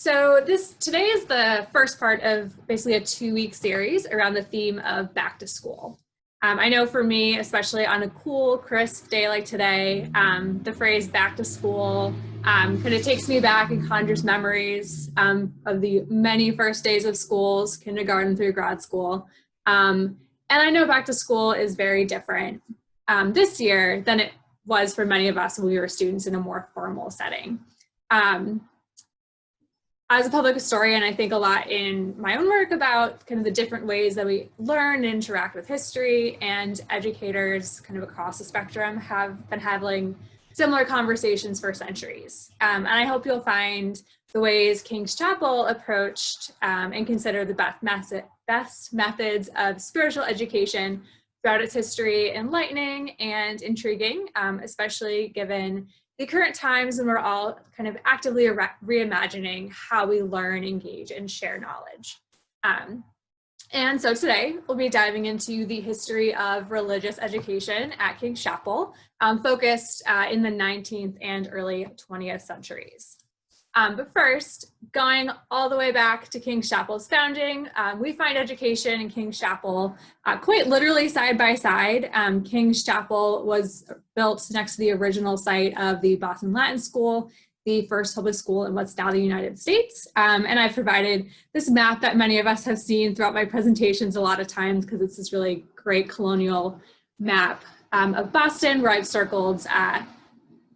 So today is the first part of basically a 2-week series around the theme of back to school. I know for me, especially on a cool, crisp day like today, the phrase back to school kind of takes me back and conjures memories of the many first days of schools, kindergarten through grad school. And I know back to school is very different this year than it was for many of us when we were students in a more formal setting. As a public historian, I think a lot in my own work about kind of the different ways that we learn and interact with history, and educators kind of across the spectrum have been having similar conversations for centuries. And I hope you'll find the ways King's Chapel approached and considered the best methods of spiritual education throughout its history enlightening and intriguing, especially given the current times when we're all kind of actively reimagining how we learn, engage, and share knowledge. And so today we'll be diving into the history of religious education at King's Chapel, focused in the 19th and early 20th centuries. But first, going all the way back to King's Chapel's founding, we find education in King's Chapel quite literally side by side. King's Chapel was built next to the original site of the Boston Latin School, the first public school in what's now the United States. And I've provided this map that many of us have seen throughout my presentations a lot of times because it's this really great colonial map of Boston where I've circled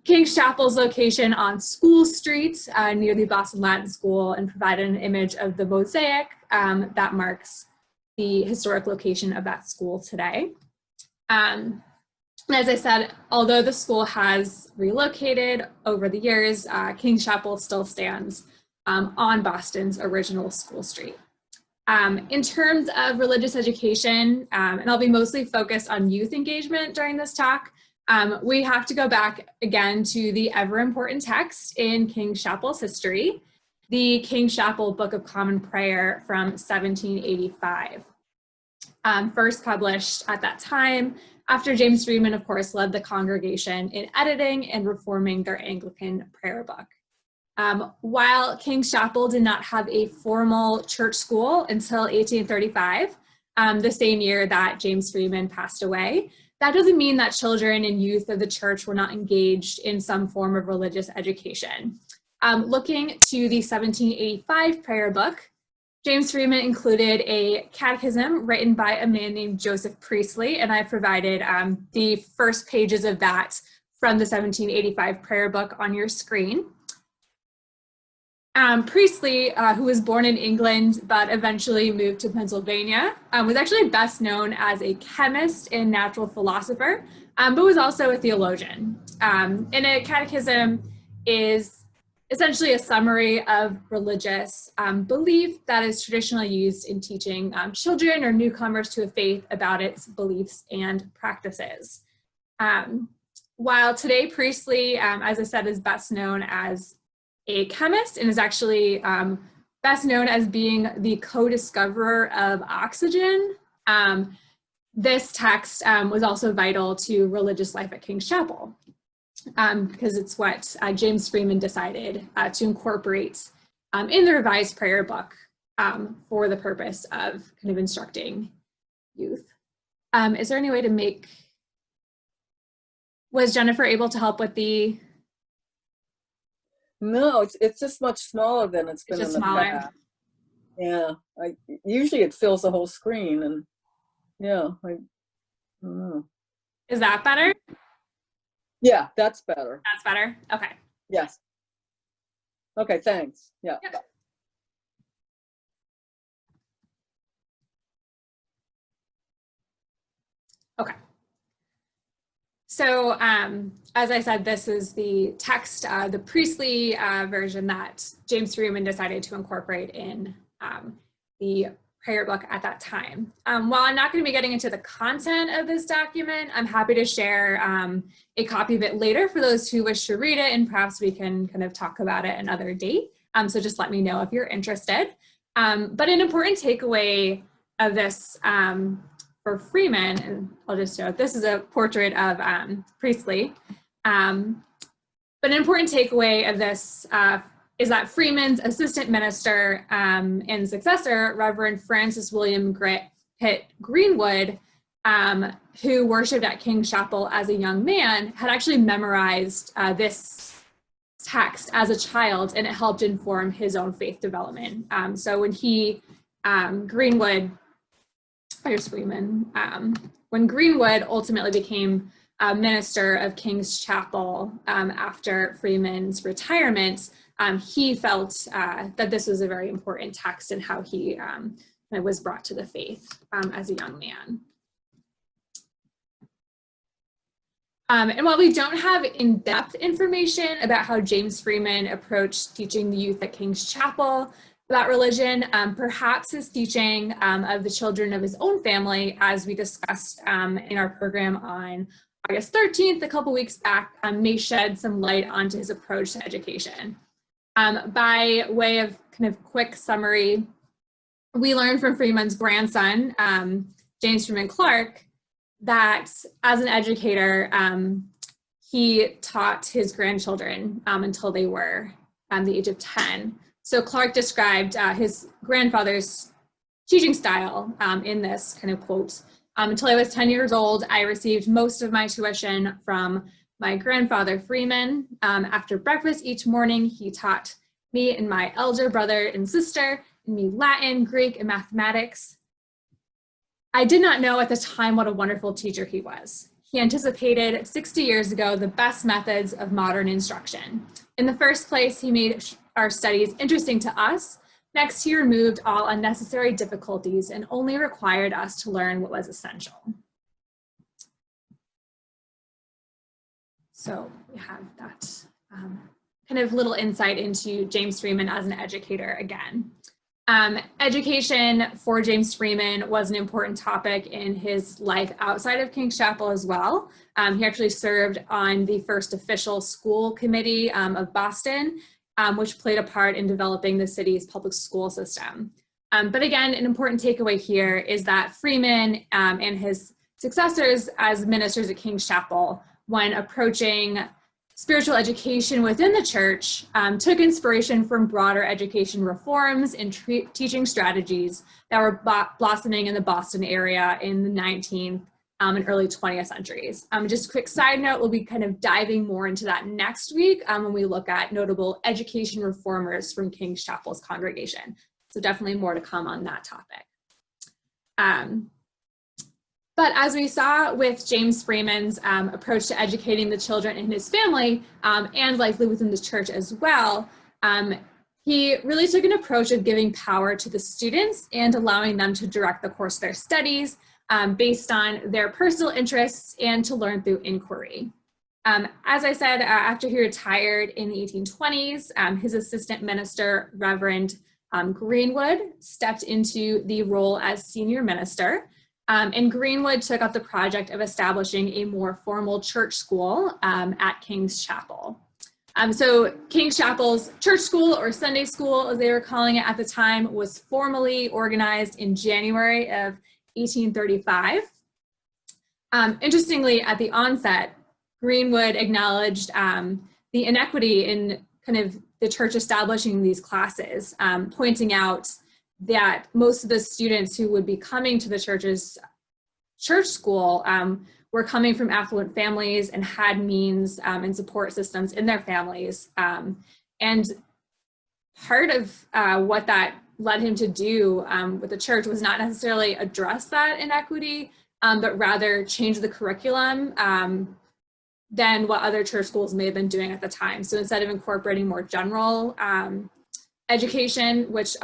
King's Chapel's location on School Street near the Boston Latin School, and provided an image of the mosaic that marks the historic location of that school today. As I said, although the school has relocated over the years, King's Chapel still stands on Boston's original School Street. In terms of religious education, and I'll be mostly focused on youth engagement during this talk, we have to go back again to the ever important text in King's Chapel's history, the King's Chapel Book of Common Prayer from 1785. First published at that time, after James Freeman, of course, led the congregation in editing and reforming their Anglican prayer book. While King's Chapel did not have a formal church school until 1835, the same year that James Freeman passed away, that doesn't mean that children and youth of the church were not engaged in some form of religious education. Looking to the 1785 prayer book, James Freeman included a catechism written by a man named Joseph Priestley, and I provided the first pages of that from the 1785 prayer book on your screen. Priestley, who was born in England but eventually moved to Pennsylvania, was actually best known as a chemist and natural philosopher, but was also a theologian. And a catechism is essentially a summary of religious belief that is traditionally used in teaching children or newcomers to a faith about its beliefs and practices. While today Priestley, as I said, is best known as a chemist and is actually best known as being the co-discoverer of oxygen, this text was also vital to religious life at King's Chapel because it's what James Freeman decided to incorporate in the revised prayer book for the purpose of kind of instructing youth. Is there any way to was Jennifer able to help with the? No, it's just much smaller than it's been in the past. Yeah, usually it fills the whole screen, and yeah, I don't know. Is that better? Yeah, that's better. That's better? Okay. Yes. Okay, thanks. Yeah. Yep. Okay. So as I said, this is the text, the Priestley version that James Freeman decided to incorporate in the prayer book at that time. While I'm not going to be getting into the content of this document, I'm happy to share a copy of it later for those who wish to read it, and perhaps we can kind of talk about it another date. So just let me know if you're interested. But an important takeaway of this for Freeman, and I'll just note, this is a portrait of Priestley, but an important takeaway of this is that Freeman's assistant minister and successor, Reverend Francis William Pitt Greenwood, who worshiped at King's Chapel as a young man, had actually memorized this text as a child, and it helped inform his own faith development. So when Greenwood, here's Freeman, when Greenwood ultimately became minister of King's Chapel after Freeman's retirement, he felt that this was a very important text in how he was brought to the faith as a young man. And while we don't have in-depth information about how James Freeman approached teaching the youth at King's Chapel about religion, perhaps his teaching of the children of his own family, as we discussed in our program on August 13th, a couple weeks back, may shed some light onto his approach to education. By way of kind of quick summary, we learned from Freeman's grandson, James Freeman Clark, that as an educator, he taught his grandchildren until they were the age of 10. So Clark described his grandfather's teaching style in this kind of quote. Until I was 10 years old, I received most of my tuition from my grandfather Freeman. After breakfast each morning, he taught me and my elder brother and sister, and me Latin, Greek, and mathematics. I did not know at the time what a wonderful teacher he was. He anticipated 60 years ago the best methods of modern instruction. In the first place, he made our studies interesting to us. Next, he removed all unnecessary difficulties and only required us to learn what was essential. So we have that kind of little insight into James Freeman as an educator again. Education for James Freeman was an important topic in his life outside of King's Chapel as well. He actually served on the first official school committee of Boston, which played a part in developing the city's public school system. But again, an important takeaway here is that Freeman and his successors as ministers at King's Chapel, when approaching spiritual education within the church, took inspiration from broader education reforms and teaching strategies that were blossoming in the Boston area in the 19th and early 20th centuries. Just a quick side note, we'll be kind of diving more into that next week when we look at notable education reformers from King's Chapel's congregation. So definitely more to come on that topic. But as we saw with James Freeman's approach to educating the children in his family and likely within the church as well, he really took an approach of giving power to the students and allowing them to direct the course of their studies based on their personal interests and to learn through inquiry. As I said, after he retired in the 1820s, his assistant minister, Reverend Greenwood, stepped into the role as senior minister. And Greenwood took up the project of establishing a more formal church school at King's Chapel. So King's Chapel's church school, or Sunday school as they were calling it at the time, was formally organized in January of 1835. Interestingly, at the onset, Greenwood acknowledged the inequity in kind of the church establishing these classes, pointing out that most of the students who would be coming to the church's church school were coming from affluent families and had means and support systems in their families. And part of what that led him to do with the church was not necessarily address that inequity, but rather change the curriculum than what other church schools may have been doing at the time. So instead of incorporating more general education, which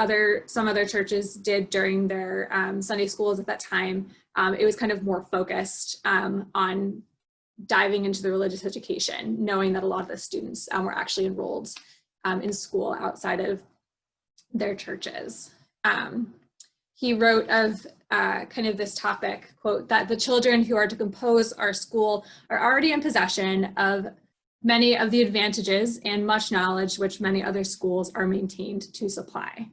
some other churches did during their Sunday schools at that time, it was kind of more focused on diving into the religious education, knowing that a lot of the students were actually enrolled in school outside of their churches. He wrote of kind of this topic, quote, that the children who are to compose our school are already in possession of many of the advantages and much knowledge which many other schools are maintained to supply.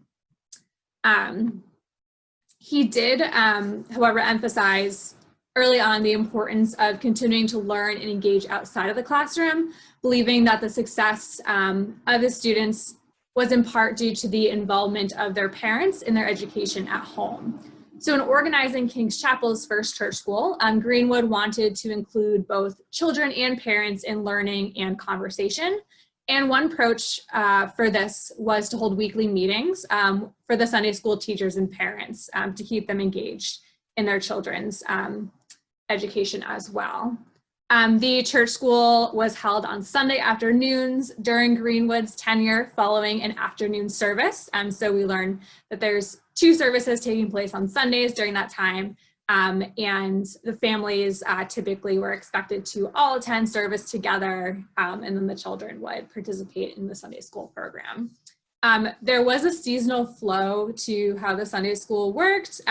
He did, however, emphasize early on the importance of continuing to learn and engage outside of the classroom, believing that the success of his students was in part due to the involvement of their parents in their education at home. So in organizing King's Chapel's first church school, Greenwood wanted to include both children and parents in learning and conversation. And one approach for this was to hold weekly meetings for the Sunday school teachers and parents to keep them engaged in their children's education as well. The church school was held on Sunday afternoons during Greenwood's tenure following an afternoon service. So we learned that there's 2 services taking place on Sundays during that time. And the families typically were expected to all attend service together, and then the children would participate in the Sunday school program. There was a seasonal flow to how the Sunday school worked,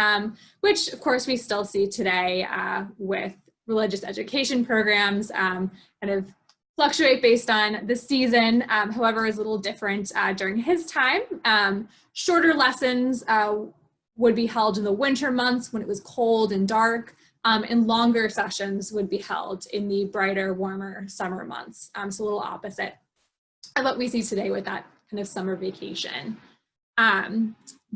which of course we still see today with religious education programs, kind of fluctuate based on the season. However, is a little different during his time. Shorter lessons would be held in the winter months when it was cold and dark, and longer sessions would be held in the brighter, warmer summer months. So a little opposite of what we see today with that kind of summer vacation.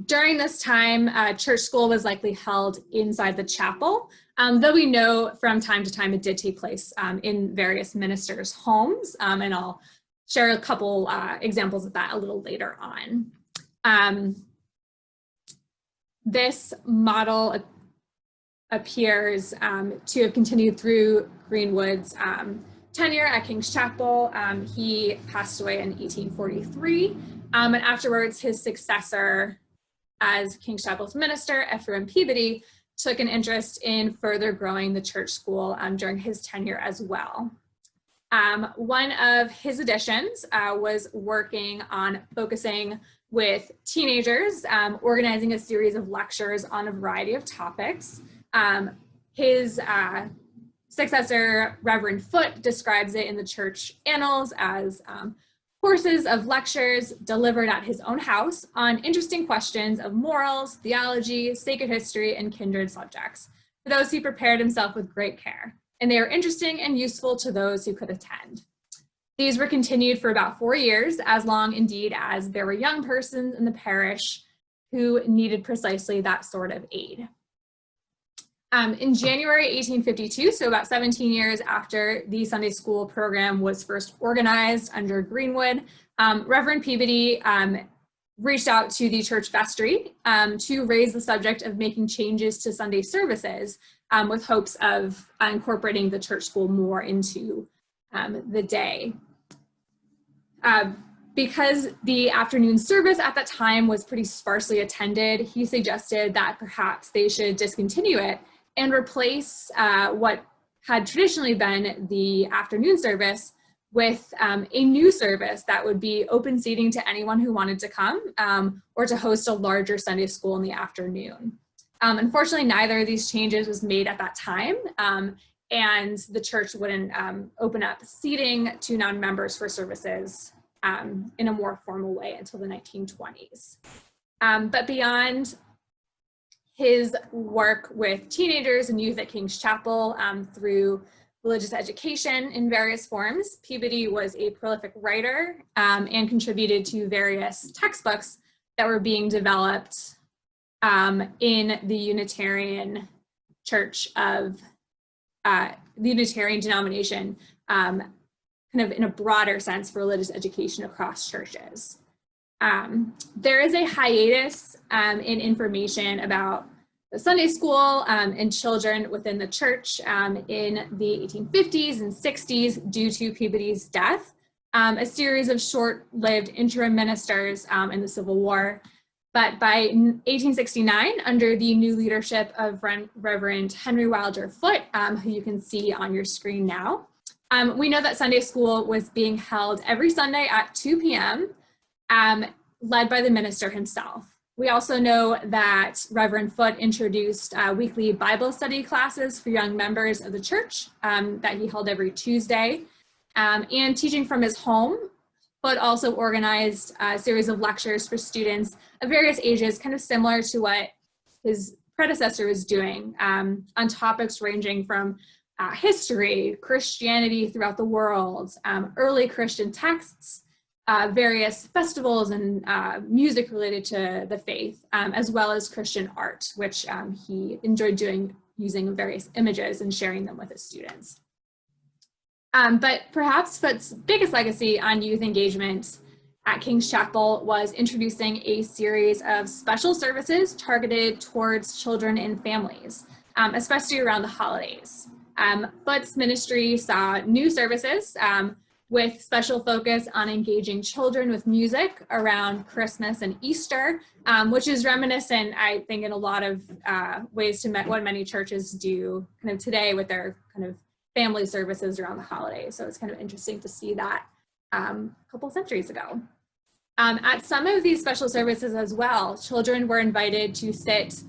During this time, church school was likely held inside the chapel, though we know from time to time it did take place in various ministers' homes, and I'll share a couple examples of that a little later on. This model appears to have continued through Greenwood's tenure at King's Chapel. He passed away in 1843, and afterwards his successor as King's Chapel's minister, Freeman Peabody, took an interest in further growing the church school during his tenure as well. One of his additions was working on focusing with teenagers, organizing a series of lectures on a variety of topics. His successor, Reverend Foote, describes it in the church annals as courses of lectures delivered at his own house on interesting questions of morals, theology, sacred history, and kindred subjects. For those he prepared himself with great care, and they were interesting and useful to those who could attend. These were continued for about 4 years, as long indeed as there were young persons in the parish who needed precisely that sort of aid. In January 1852, so about 17 years after the Sunday school program was first organized under Greenwood, Reverend Peabody reached out to the church vestry to raise the subject of making changes to Sunday services with hopes of incorporating the church school more into the day. Because the afternoon service at that time was pretty sparsely attended, he suggested that perhaps they should discontinue it and replace what had traditionally been the afternoon service with a new service that would be open seating to anyone who wanted to come, or to host a larger Sunday school in the afternoon. Unfortunately, neither of these changes was made at that time, and the church wouldn't open up seating to non-members for services in a more formal way until the 1920s. But beyond his work with teenagers and youth at King's Chapel through religious education in various forms, Peabody was a prolific writer and contributed to various textbooks that were being developed in the Unitarian Church of the Unitarian denomination, kind of in a broader sense for religious education across churches. There is a hiatus in information about the Sunday school and children within the church in the 1850s and 60s due to Peabody's death, a series of short-lived interim ministers in the Civil War. But by 1869, under the new leadership of Reverend Henry Wilder Foote, who you can see on your screen now, we know that Sunday school was being held every Sunday at 2 p.m., led by the minister himself. We also know that Reverend Foote introduced weekly Bible study classes for young members of the church that he held every Tuesday. And teaching from his home, Foote also organized a series of lectures for students of various ages, kind of similar to what his predecessor was doing, on topics ranging from history, Christianity throughout the world, early Christian texts, various festivals and music related to the faith, as well as Christian art, which he enjoyed using various images and sharing them with his students. But perhaps Foote's biggest legacy on youth engagement at King's Chapel was introducing a series of special services targeted towards children and families, especially around the holidays. Foote's ministry saw new services with special focus on engaging children with music around Christmas and Easter, which is reminiscent, I think, in a lot of ways to what many churches do kind of today with their kind of family services around the holidays. So it's kind of interesting to see that a couple centuries ago. At some of these special services as well, children were invited to sit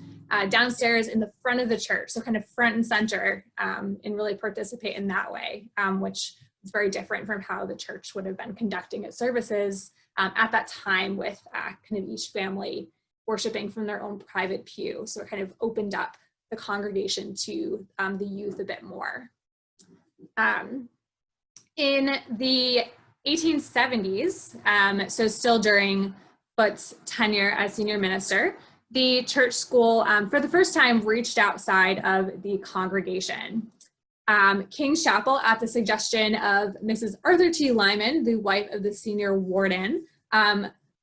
downstairs in the front of the church, so kind of front and center, and really participate in that way, which is very different from how the church would have been conducting its services at that time, with kind of each family worshiping from their own private pew. So it kind of opened up the congregation to the youth a bit more. In the 1870s, so still during Foote's tenure as senior minister, the church school for the first time reached outside of the congregation. King's Chapel, at the suggestion of Mrs. Arthur T. Lyman, the wife of the senior warden,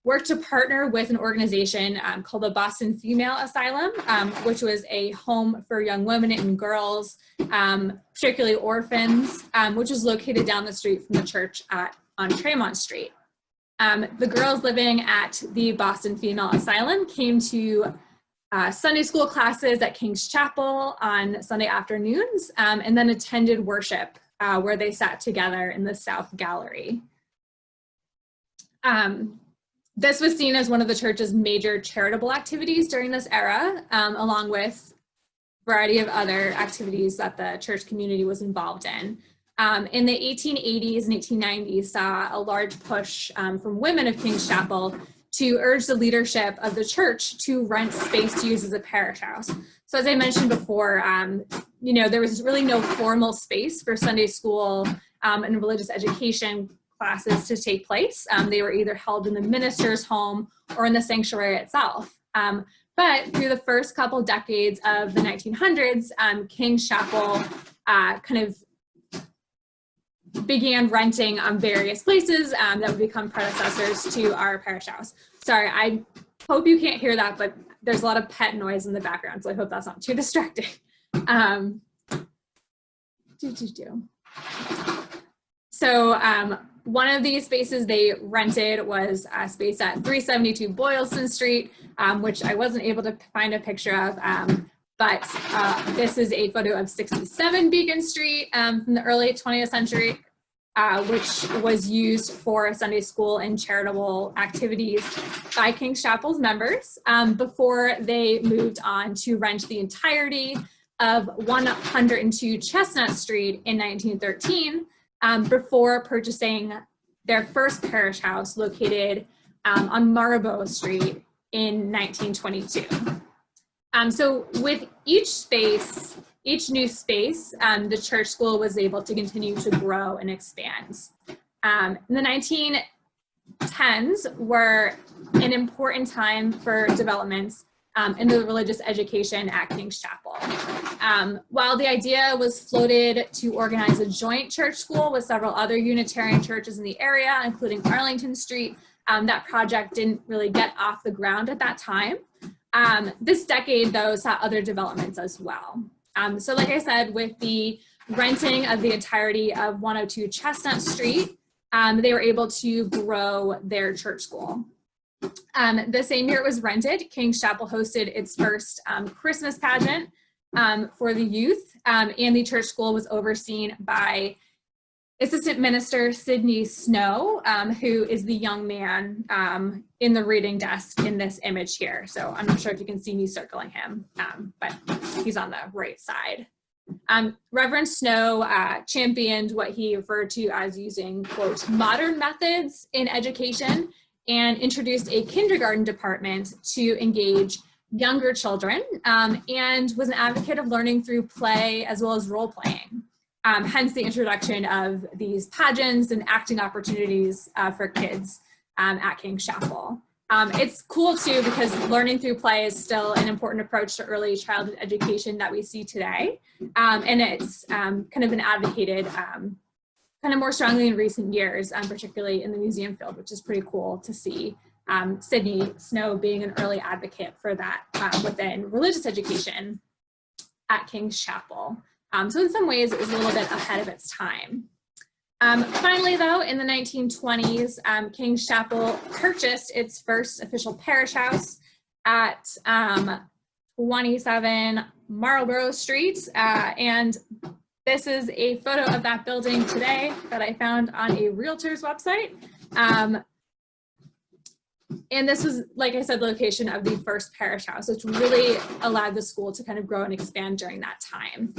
worked to partner with an organization called the Boston Female Asylum, which was a home for young women and girls, particularly orphans, which was located down the street from the church on Tremont Street. The girls living at the Boston Female Asylum came to Sunday school classes at King's Chapel on Sunday afternoons, and then attended worship where they sat together in the South Gallery. This was seen as one of the church's major charitable activities during this era, along with a variety of other activities that the church community was involved in. In the 1880s and 1890s, saw a large push from women of King's Chapel to urge the leadership of the church to rent space to use as a parish house. So as I mentioned before, you know, there was really no formal space for Sunday school and religious education classes to take place. They were either held in the minister's home or in the sanctuary itself. But through the first couple decades of the 1900s, King's Chapel kind of began renting various places that would become predecessors to our parish house. Sorry, I hope you can't hear that, but there's a lot of pet noise in the background, so I hope that's not too distracting. So one of these spaces they rented was a space at 372 Boylston Street, which I wasn't able to find a picture of, but this is a photo of 67 Beacon Street from the early 20th century, which was used for Sunday school and charitable activities by King's Chapel's members before they moved on to rent the entirety of 102 Chestnut Street in 1913, before purchasing their first parish house located on Marlborough Street in 1922. So with each new space, the church school was able to continue to grow and expand. The 1910s were an important time for developments in the religious education at King's Chapel. While the idea was floated to organize a joint church school with several other Unitarian churches in the area, including Arlington Street, that project didn't really get off the ground at that time. This decade, though, saw other developments as well. So like I said, with the renting of the entirety of 102 Chestnut Street, they were able to grow their church school. The same year it was rented, King's Chapel hosted its first Christmas pageant for the youth, and the church school was overseen by Assistant Minister Sidney Snow, who is the young man in the reading desk in this image here. So I'm not sure if you can see me circling him, but he's on the right side. Reverend Snow championed what he referred to as using, quote, modern methods in education, and introduced a kindergarten department to engage younger children, and was an advocate of learning through play as well as role playing. Hence the introduction of these pageants and acting opportunities for kids at King's Chapel. It's cool too because learning through play is still an important approach to early childhood education that we see today. And it's kind of been advocated kind of more strongly in recent years, particularly in the museum field, which is pretty cool to see. Sydney Snow being an early advocate for that within religious education at King's Chapel. So in some ways it was a little bit ahead of its time. Finally though, in the 1920s, King's Chapel purchased its first official parish house at 27 Marlborough Street, and this is a photo of that building today that I found on a realtor's website. And this was, like I said, the location of the first parish house, which really allowed the school to kind of grow and expand during that time.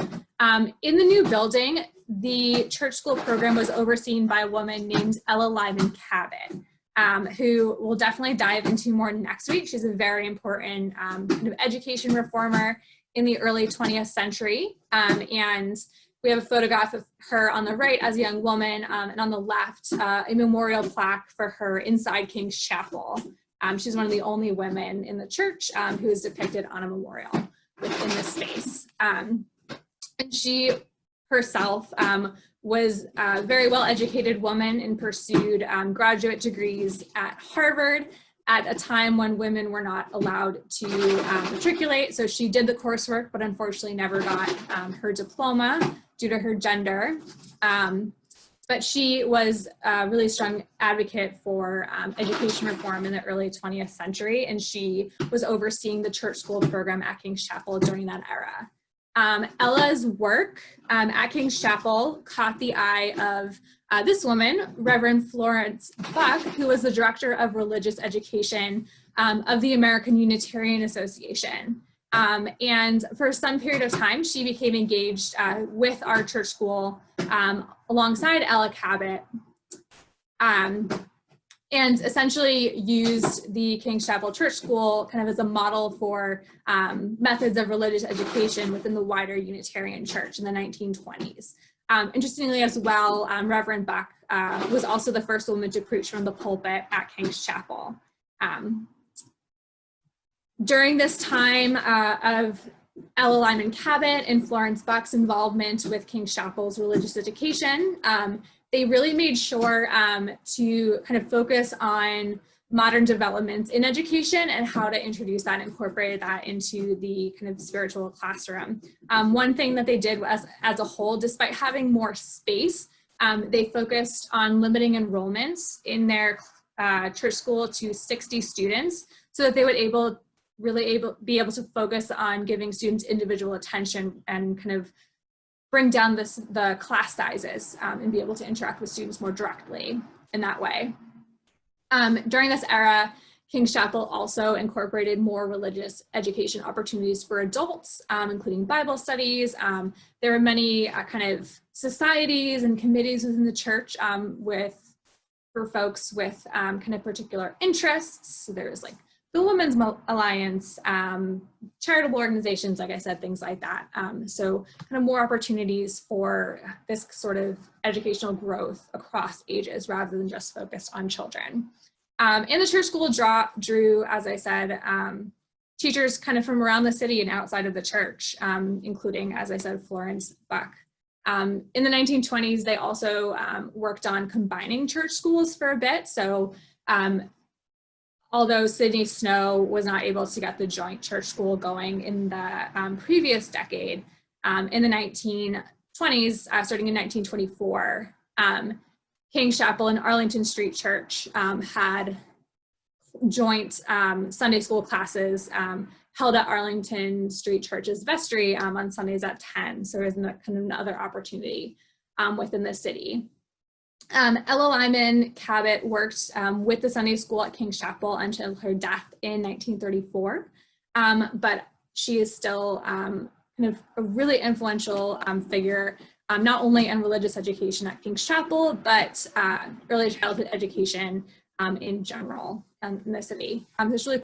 In the new building, the church school program was overseen by a woman named Ella Lyman Cabot, who we'll definitely dive into more next week. She's a very important kind of education reformer in the early 20th century. And we have a photograph of her on the right as a young woman, and on the left, a memorial plaque for her inside King's Chapel. She's one of the only women in the church who is depicted on a memorial within this space. And she herself was a very well-educated woman and pursued graduate degrees at Harvard at a time when women were not allowed to matriculate. So she did the coursework, but unfortunately never got her diploma due to her gender. But she was a really strong advocate for education reform in the early 20th century, and she was overseeing the church school program at King's Chapel during that era. Ella's work at King's Chapel caught the eye of this woman, Reverend Florence Buck, who was the director of religious education of the American Unitarian Association. And for some period of time, she became engaged with our church school alongside Ella Cabot, and essentially used the King's Chapel Church School kind of as a model for methods of religious education within the wider Unitarian Church in the 1920s. Interestingly as well, Reverend Buck was also the first woman to preach from the pulpit at King's Chapel. During this time of Ella Lyman Cabot and Florence Buck's involvement with King's Chapel's religious education, they really made sure to kind of focus on modern developments in education and how to introduce that and incorporate that into the kind of spiritual classroom. One thing that they did was, as a whole, despite having more space, they focused on limiting enrollments in their church school to 60 students so that they would be able to focus on giving students individual attention and kind of bring down the class sizes and be able to interact with students more directly in that way. During this era, King's Chapel also incorporated more religious education opportunities for adults, including Bible studies. There were many kind of societies and committees within the church for folks with kind of particular interests. So there was like the Women's Alliance, charitable organizations, like I said, things like that. So kind of more opportunities for this sort of educational growth across ages rather than just focused on children. And the church school drew, as I said, teachers kind of from around the city and outside of the church, including, as I said, Florence Buck. In the 1920s, they also worked on combining church schools for a bit. So although Sydney Snow was not able to get the joint church school going in the previous decade, in the 1920s, starting in 1924, King's Chapel and Arlington Street Church had joint Sunday school classes held at Arlington Street Church's vestry on Sundays at 10. So there's kind of another opportunity within the city. Ella Lyman Cabot worked with the Sunday school at King's Chapel until her death in 1934, but she is still kind of a really influential figure, not only in religious education at King's Chapel, but early childhood education in general in the city. It's really